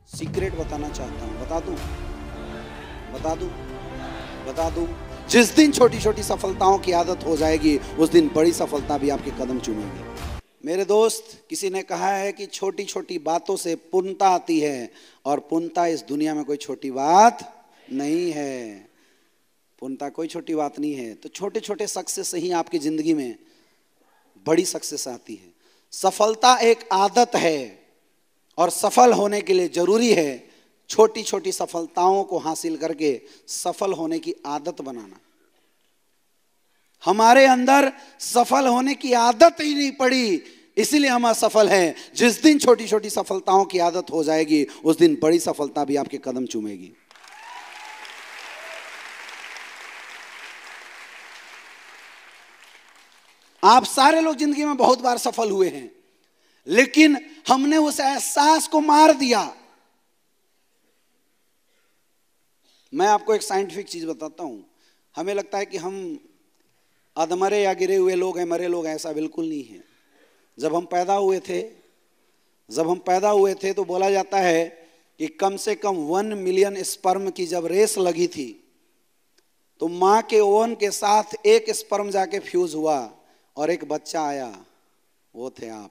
Secret बताना चाहता हूं। बता दूं? बता दूं? बता दूं? जिस दिन छोटी छोटी सफलताओं की आदत हो जाएगी, उस दिन बड़ी सफलता भी आपके कदम चूमेगी। मेरे दोस्त, किसी ने कहा है कि छोटी छोटी बातों से पूर्णता आती है, और पूर्णता इस दुनिया में कोई छोटी बात नहीं है। पूर्णता कोई छोटी बात नहीं है। तो छोटे छोटे सक्सेस से ही आपकी जिंदगी में बड़ी सक्सेस आती है। सफलता एक आदत है, और सफल होने के लिए जरूरी है छोटी छोटी सफलताओं को हासिल करके सफल होने की आदत बनाना। हमारे अंदर सफल होने की आदत ही नहीं पड़ी, इसीलिए हम असफल हैं। जिस दिन छोटी छोटी सफलताओं की आदत हो जाएगी, उस दिन बड़ी सफलता भी आपके कदम चूमेगी। आप सारे लोग जिंदगी में बहुत बार सफल हुए हैं, लेकिन हमने उस एहसास को मार दिया। मैं आपको एक साइंटिफिक चीज बताता हूं। हमें लगता है कि हम अधमरे या गिरे हुए लोग हैं, मरे लोग हैं। ऐसा बिल्कुल नहीं है। जब हम पैदा हुए थे तो बोला जाता है कि कम से कम 1 मिलियन स्पर्म की जब रेस लगी थी, तो मां के ओवन के साथ एक स्पर्म जाके फ्यूज हुआ और एक बच्चा आया, वो थे आप।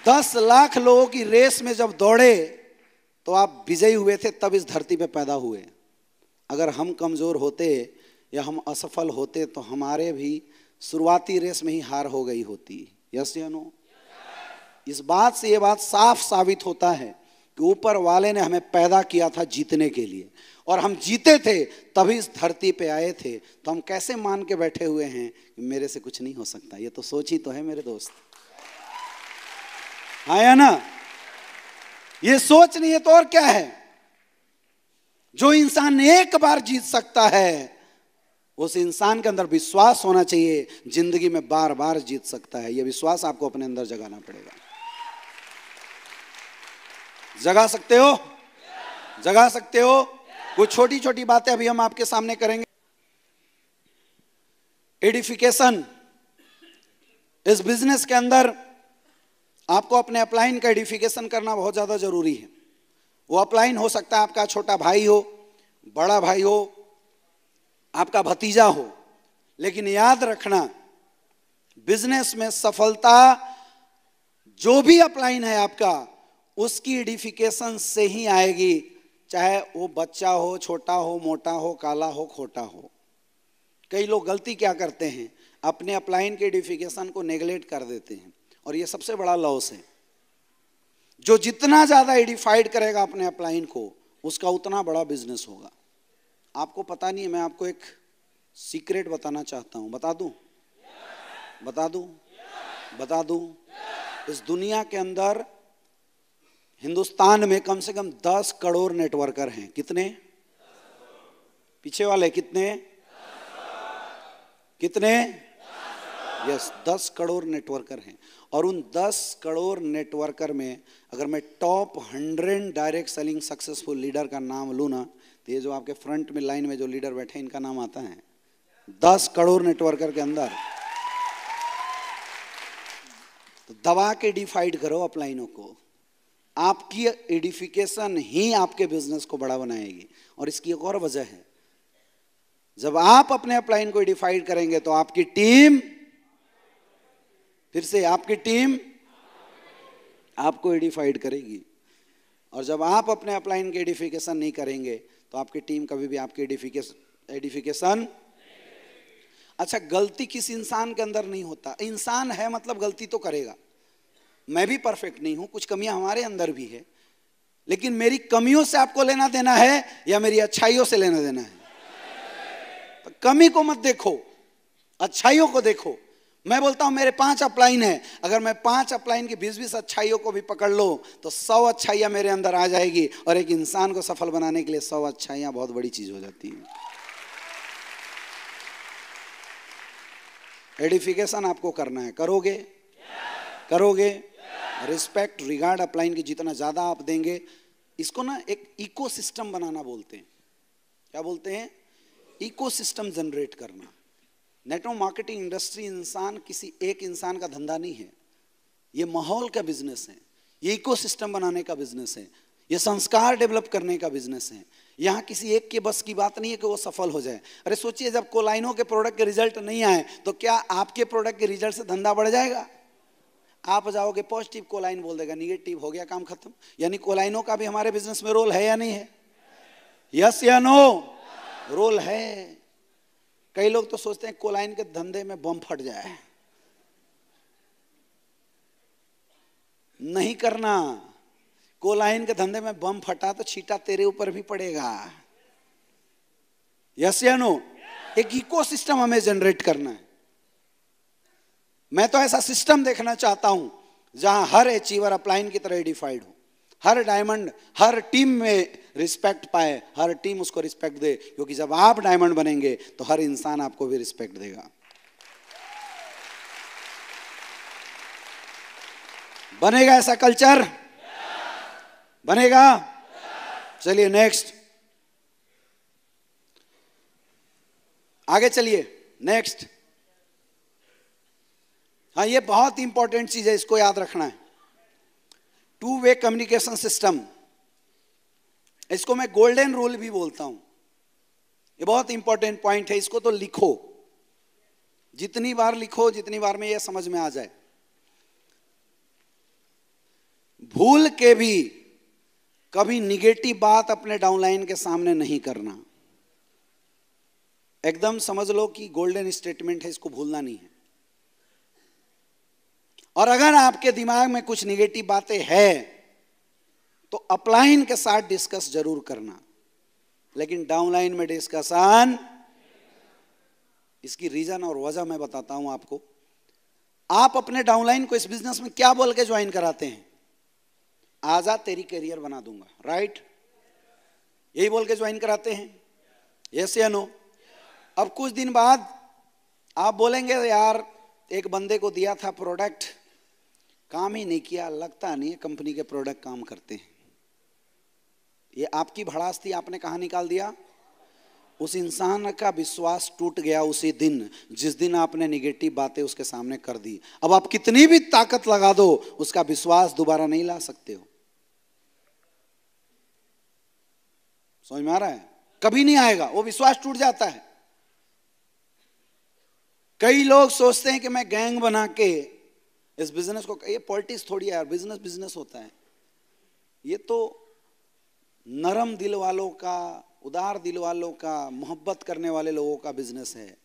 10 लाख लोगों की रेस में जब दौड़े तो आप विजयी हुए थे, तब इस धरती पे पैदा हुए। अगर हम कमजोर होते या हम असफल होते तो हमारे भी शुरुआती रेस में ही हार हो गई होती। यस या नो? इस बात से ये बात साफ साबित होता है कि ऊपर वाले ने हमें पैदा किया था जीतने के लिए, और हम जीते थे तभी इस धरती पे आए थे। तो हम कैसे मान के बैठे हुए हैं कि मेरे से कुछ नहीं हो सकता? ये तो सोच ही तो है मेरे दोस्त। हाँ या ना? ये सोच नहीं है तो और क्या है? जो इंसान एक बार जीत सकता है, उस इंसान के अंदर विश्वास होना चाहिए, जिंदगी में बार बार जीत सकता है। यह विश्वास आपको अपने अंदर जगाना पड़ेगा। जगा सकते हो? जगा सकते हो? कुछ छोटी छोटी बातें अभी हम आपके सामने करेंगे। एडिफिकेशन, इस बिजनेस के अंदर आपको अपने अपलाइन का एडिफिकेशन करना बहुत ज्यादा जरूरी है। वो अपलाइन हो सकता है आपका छोटा भाई हो, बड़ा भाई हो, आपका भतीजा हो, लेकिन याद रखना, बिजनेस में सफलता जो भी अपलाइन है आपका, उसकी एडिफिकेशन से ही आएगी। चाहे वो बच्चा हो, छोटा हो, मोटा हो, काला हो, खोटा हो। कई लोग गलती क्या करते हैं, अपने अपलाइन के एडिफिकेशन को नेगलेक्ट कर देते हैं, और ये सबसे बड़ा लॉस है। जो जितना ज्यादा एडिफाइड करेगा अपने अपलाइन को, उसका उतना बड़ा बिजनेस होगा। आपको पता नहीं है, मैं आपको एक सीक्रेट बताना चाहता हूं। बता दूं? बता दूं? बता दूं? इस दुनिया के अंदर, हिंदुस्तान में कम से कम 10 करोड़ नेटवर्कर हैं। कितने? पीछे वाले कितने? कितने? यस, 10 करोड़ नेटवर्कर हैं। और उन 10 करोड़ नेटवर्कर में अगर मैं top 100 direct selling successful leader का नाम लूँ ना, तो ये जो आपके फ्रंट में लाइन में जो लीडर बैठे हैं, इनका नाम आता है। 10 करोड़ नेटवर्कर के अंदर। तो दबा के डिफाइड करो अपलाइनों को। आपकी एडिफिकेशन ही आपके बिजनेस को बड़ा बनाएगी। और इसकी एक और वजह है, जब आप अपने अपलाइन को एडिफाइड करेंगे तो आपकी टीम, फिर से आपकी टीम आपको एडिफाइड करेगी। और जब आप अपने अपलाइन के एडिफिकेशन नहीं करेंगे तो आपकी टीम कभी भी आपकी एडिफिकेशन। अच्छा, गलती किस इंसान के अंदर नहीं होता। इंसान है मतलब गलती तो करेगा। मैं भी परफेक्ट नहीं हूं, कुछ कमियां हमारे अंदर भी है, लेकिन मेरी कमियों से आपको लेना देना है या मेरी अच्छाइयों से लेना देना है? तो कमी को मत देखो, अच्छाइयों को देखो। मैं बोलता हूं मेरे 5 अपलाइन है, अगर मैं 5 अपलाइन की 20-20 अच्छाइयों को भी पकड़ लो तो 100 अच्छाइयां मेरे अंदर आ जाएगी। और एक इंसान को सफल बनाने के लिए 100 अच्छाइयां बहुत बड़ी चीज हो जाती है। एडिफिकेशन आपको करना है। करोगे? करोगे? रिस्पेक्ट, रिगार्ड अपलाइन की जितना ज्यादा आप देंगे, इसको ना एक इकोसिस्टम बनाना बोलते हैं। क्या बोलते हैं? इकोसिस्टम जनरेट करना। नेटवर्क मार्केटिंग इंडस्ट्री किसी एक इंसान का धंधा नहीं है, ये माहौल का बिजनेस है। ये इकोसिस्टम बनाने का बिजनेस है, ये संस्कार डेवलप करने का बिजनेस है। यहाँ किसी एक के बस की बात नहीं है कि वो सफल हो जाए। अरे सोचिए, जब कोलाइनो के प्रोडक्ट के रिजल्ट नहीं आए तो क्या आपके प्रोडक्ट के रिजल्ट से धंधा बढ़ जाएगा? आप जाओगे पॉजिटिव, कोलाइन बोल देगा निगेटिव, हो गया काम खत्म। यानी कोलाइनो का भी हमारे बिजनेस में रोल है या नहीं है? यस या नो? रोल है। कई लोग तो सोचते हैं कोलाइन के धंधे में बम फट जाए। नहीं करना। कोलाइन के धंधे में बम फटा तो छीटा तेरे ऊपर भी पड़ेगा। यस या नो? एक इकोसिस्टम हमें जनरेट करना है। मैं तो ऐसा सिस्टम देखना चाहता हूं जहां हर अचीवर अपलाइन की तरह एडिफाइड हो, हर डायमंड हर टीम में रिस्पेक्ट पाए, हर टीम उसको रिस्पेक्ट दे, क्योंकि जब आप डायमंड बनेंगे तो हर इंसान आपको भी रिस्पेक्ट देगा। बनेगा ऐसा कल्चर? बनेगा? चलिए नेक्स्ट, आगे चलिए नेक्स्ट। हाँ, ये बहुत इंपॉर्टेंट चीज है, इसको याद रखना है। टू वे कम्युनिकेशन सिस्टम, इसको मैं गोल्डन रूल भी बोलता हूं। ये बहुत इंपॉर्टेंट पॉइंट है, इसको तो लिखो, जितनी बार लिखो जितनी बार में ये समझ में आ जाए। भूल के भी कभी निगेटिव बात अपने डाउनलाइन के सामने नहीं करना। एकदम समझ लो कि गोल्डन स्टेटमेंट है, इसको भूलना नहीं है। और अगर आपके दिमाग में कुछ निगेटिव बातें हैं तो अपलाइन के साथ डिस्कस जरूर करना, लेकिन डाउनलाइन में डिस्कशन। इसकी रीजन और वजह मैं बताता हूं आपको। आप अपने डाउनलाइन को इस बिजनेस में क्या बोल के ज्वाइन कराते हैं? आजा तेरी करियर बना दूंगा, राइट? यही बोल के ज्वाइन कराते हैं, यस या नो? अब कुछ दिन बाद आप बोलेंगे यार एक बंदे को दिया था प्रोडक्ट, काम ही नहीं किया, लगता नहीं है कंपनी के प्रोडक्ट काम करते हैं। ये आपकी भड़ास थी, आपने कहाँ निकाल दिया? उस इंसान का विश्वास टूट गया उसी दिन जिस दिन आपने निगेटिव बातें उसके सामने कर दी। अब आप कितनी भी ताकत लगा दो, उसका विश्वास दोबारा नहीं ला सकते हो। समझ में आ रहा है? कभी नहीं आएगा, वो विश्वास टूट जाता है। कई लोग सोचते हैं कि मैं गैंग बना के इस बिजनेस को, ये पॉलिटिक्स थोड़ी है यार, बिजनेस बिजनेस होता है। ये तो नरम दिल वालों का, उदार दिल वालों का, मोहब्बत करने वाले लोगों का बिजनेस है।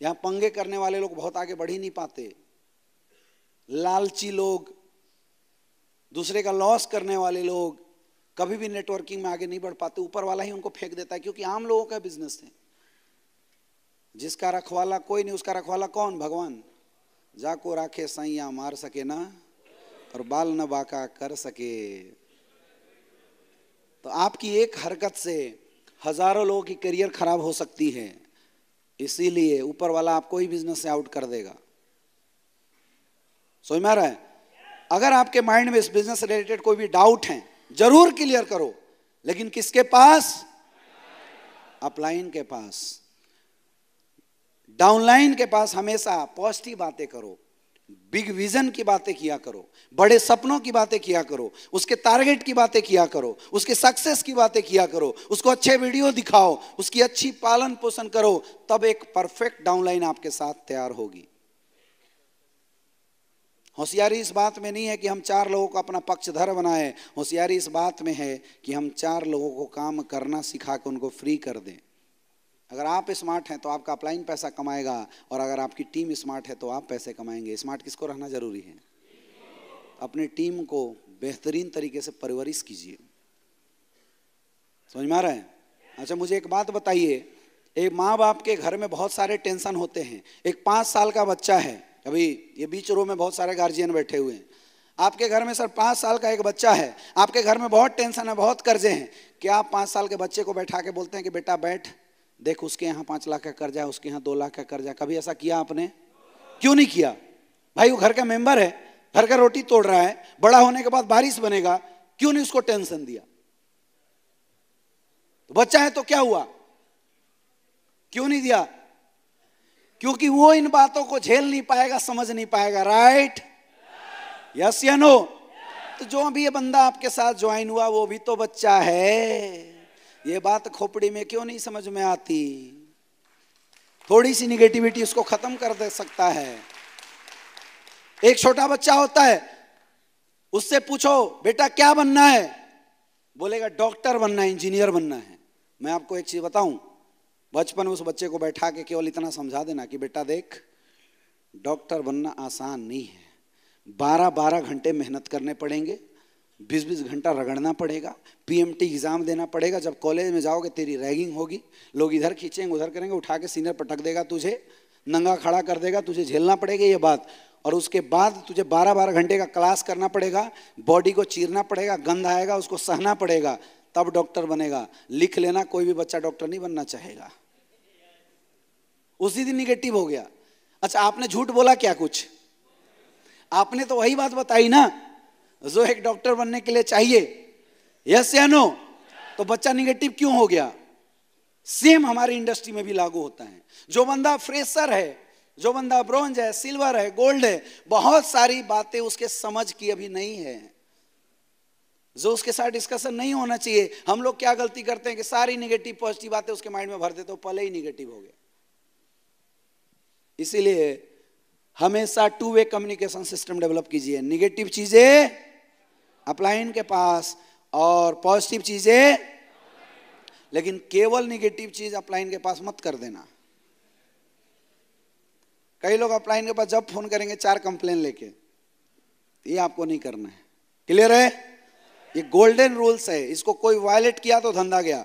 यहां पंगे करने वाले लोग बहुत आगे बढ़ ही नहीं पाते। लालची लोग, दूसरे का लॉस करने वाले लोग कभी भी नेटवर्किंग में आगे नहीं बढ़ पाते। ऊपर वाला ही उनको फेंक देता है, क्योंकि आम लोगों का बिजनेस है। जिसका रखवाला कोई नहीं, उसका रखवाला कौन? भगवान। जाको राखे सैया मार सके ना, और बाल न बाका कर सके। तो आपकी एक हरकत से हजारों लोगों की करियर खराब हो सकती है। इसीलिए ऊपर वाला आपको ही बिजनेस से आउट कर देगा। समझ में आ रहा है? अगर आपके माइंड में इस बिजनेस से रिलेटेड कोई भी डाउट है, जरूर क्लियर करो, लेकिन किसके पास? अपलाइन के पास। डाउनलाइन के पास हमेशा पॉजिटिव बातें करो, बिग विजन की बातें किया करो, बड़े सपनों की बातें किया करो, उसके टारगेट की बातें किया करो, उसके सक्सेस की बातें किया करो, उसको अच्छे वीडियो दिखाओ, उसकी अच्छी पालन पोषण करो, तब एक परफेक्ट डाउनलाइन आपके साथ तैयार होगी। होशियारी इस बात में नहीं है कि हम 4 लोगों को अपना पक्षधर बनाएं। होशियारी इस बात में है कि हम 4 लोगों को काम करना सिखा के उनको फ्री कर दें। अगर आप स्मार्ट हैं तो आपका अपलाइन पैसा कमाएगा, और अगर आपकी टीम स्मार्ट है तो आप पैसे कमाएंगे। स्मार्ट किसको रहना जरूरी है? अपनी टीम को बेहतरीन तरीके से परवरिश कीजिए। समझ में आ रहा है? अच्छा, मुझे एक बात बताइए, एक माँ बाप के घर में बहुत सारे टेंशन होते हैं। एक 5 साल का बच्चा है, अभी ये बीच रो में बहुत सारे गार्जियन बैठे हुए हैं। आपके घर में सर 5 साल का एक बच्चा है, आपके घर में बहुत टेंशन है, बहुत कर्जे हैं। क्या आप 5 साल के बच्चे को बैठा के बोलते हैं कि बेटा बैठ, देख उसके यहाँ 5 लाख का कर्जा है, उसके यहाँ 2 लाख का कर्जा? कभी ऐसा किया आपने? क्यों नहीं किया? भाई वो घर का मेंबर है, घर का रोटी तोड़ रहा है, बड़ा होने के बाद बारिश बनेगा, क्यों नहीं उसको टेंशन दिया? तो बच्चा है तो क्या हुआ, क्यों नहीं दिया? क्योंकि वो इन बातों को झेल नहीं पाएगा, समझ नहीं पाएगा, राइट? यस या नो? तो जो अभी ये बंदा आपके साथ ज्वाइन हुआ वो भी तो बच्चा है। ये बात खोपड़ी में क्यों नहीं समझ में आती? थोड़ी सी निगेटिविटी उसको खत्म कर दे सकता है। एक छोटा बच्चा होता है, उससे पूछो बेटा क्या बनना है, बोलेगा डॉक्टर बनना है, इंजीनियर बनना है। मैं आपको एक चीज बताऊं, बचपन में उस बच्चे को बैठा के केवल इतना समझा देना कि बेटा देख, डॉक्टर बनना आसान नहीं है, 12-12 घंटे मेहनत करने पड़ेंगे, 20-20 घंटा रगड़ना पड़ेगा, पीएमटी एग्जाम देना पड़ेगा, जब कॉलेज में जाओगे तेरी रैगिंग होगी, लोग इधर खींचेंगे उधर करेंगे, उठा के सीनियर पटक देगा तुझे, नंगा खड़ा कर देगा, तुझे झेलना पड़ेगा ये बात। और उसके बाद तुझे 12-12 घंटे का क्लास करना पड़ेगा, बॉडी को चीरना पड़ेगा, गंध आएगा उसको सहना पड़ेगा, तब डॉक्टर बनेगा। लिख लेना, कोई भी बच्चा डॉक्टर नहीं बनना चाहेगा। उसी दिन निगेटिव हो गया। अच्छा, आपने झूठ बोला क्या? कुछ आपने तो वही बात बताई ना जो एक डॉक्टर बनने के लिए चाहिए। यस या नो? तो बच्चा निगेटिव क्यों हो गया? सेम हमारी इंडस्ट्री में भी लागू होता है। जो बंदा फ्रेशर है, जो बंदा ब्रॉन्ज है, सिल्वर है, गोल्ड है, बहुत सारी बातें उसके समझ की अभी नहीं है, जो उसके साथ डिस्कशन नहीं होना चाहिए। हम लोग क्या गलती करते हैं कि सारी निगेटिव पॉजिटिव बातें उसके माइंड में भर देते, तो पहले ही निगेटिव हो गया। इसीलिए हमेशा 2 वे कम्युनिकेशन सिस्टम डेवलप कीजिए। निगेटिव चीजें अपलाइन के पास और पॉजिटिव चीजें, लेकिन केवल निगेटिव चीज अपलाइन के पास मत कर देना। कई लोग अपलाइन के पास जब फोन करेंगे 4 कंप्लेन लेके, ये आपको नहीं करना है। क्लियर है? ये गोल्डन रूल्स है, इसको कोई वायलेट किया तो धंधा गया।